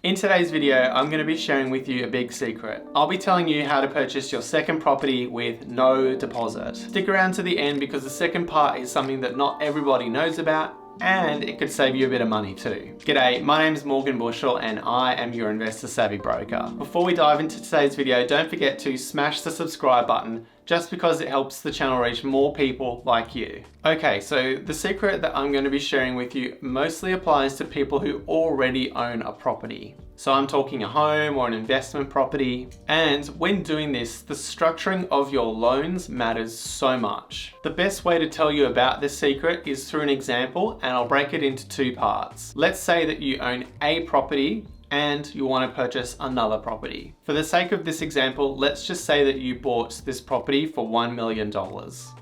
In today's video, I'm going to be sharing with you a big secret. I'll be telling you how to purchase your second property with no deposit. Stick around to the end because the second part is something that not everybody knows about, and it could save you a bit of money too. G'day, my name is Bushell and I am your investor savvy broker. Before we dive into today's video, don't forget to smash the subscribe button just because it helps the channel reach more people like you. Okay, so the secret that I'm going to be sharing with you mostly applies to people who already own a property. So I'm talking a home or an investment property. And when doing this, the structuring of your loans matters so much. The best way to tell you about this secret is through an example, and I'll break it into two parts. Let's say that you own a property and you want to purchase another property. For the sake of this example, let's just say that you bought this property for $1 million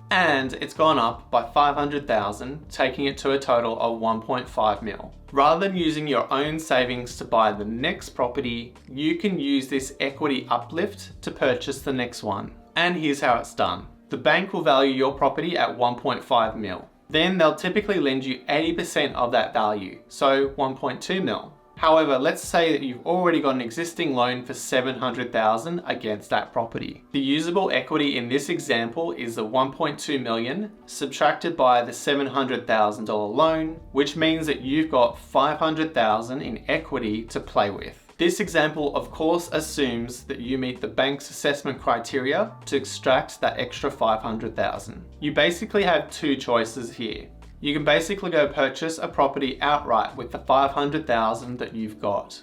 and it's gone up by 500,000, taking it to a total of 1.5 mil. Rather than using your own savings to buy the next property, you can use this equity uplift to purchase the next one. And here's how it's done. The bank will value your property at 1.5 mil. Then they'll typically lend you 80% of that value, so 1.2 mil. However, let's say that you've already got an existing loan for 700,000 against that property. The usable equity in this example is the 1.2 million subtracted by the $700,000 loan, which means that you've got 500,000 in equity to play with. This example, of course, assumes that you meet the bank's assessment criteria to extract that extra 500,000. You basically have two choices here. You can basically go purchase a property outright with the 500,000 that you've got.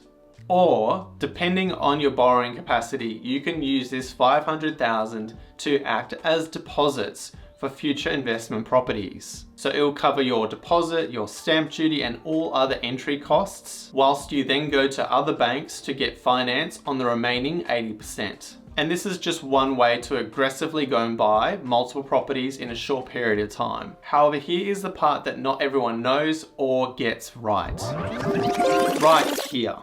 Or, depending on your borrowing capacity, you can use this 500,000 to act as deposits for future investment properties. So it will cover your deposit, your stamp duty, and all other entry costs, whilst you then go to other banks to get finance on the remaining 80%. And this is just one way to aggressively go and buy multiple properties in a short period of time. However, here is the part that not everyone knows or gets right. Right here.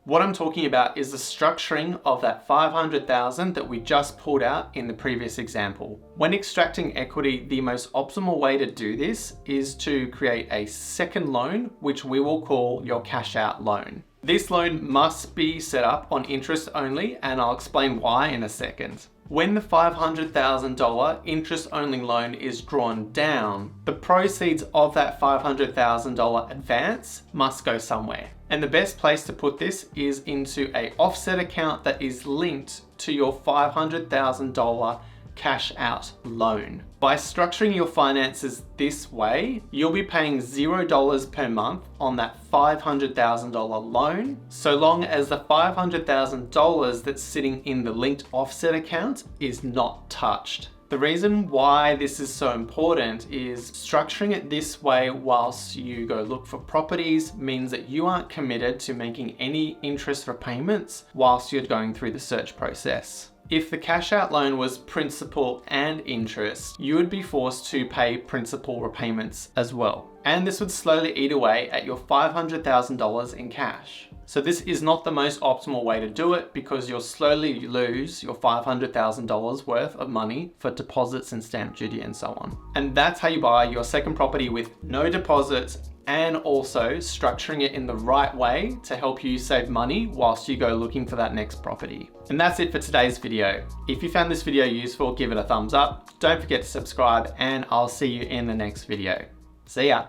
What I'm talking about is the structuring of that 500,000 that we just pulled out in the previous example. When extracting equity, the most optimal way to do this is to create a second loan, which we will call your cash out loan. This loan must be set up on interest only, and I'll explain why in a second. When the $500,000 interest only loan is drawn down, the proceeds of that $500,000 advance must go somewhere. And the best place to put this is into an offset account that is linked to your $500,000 cash out loan. By structuring your finances this way, you'll be paying $0 per month on that $500,000 loan, so long as the $500,000 that's sitting in the linked offset account is not touched. The reason why this is so important is structuring it this way whilst you go look for properties means that you aren't committed to making any interest repayments whilst you're going through the search process. If the cash out loan was principal and interest, you would be forced to pay principal repayments as well. And this would slowly eat away at your $500,000 in cash. So this is not the most optimal way to do it because you'll slowly lose your $500,000 worth of money for deposits and stamp duty and so on. And that's how you buy your second property with no deposits, and also structuring it in the right way to help you save money whilst you go looking for that next property. And that's it for today's video. If you found this video useful, give it a thumbs up. Don't forget to subscribe, and I'll see you in the next video. See ya.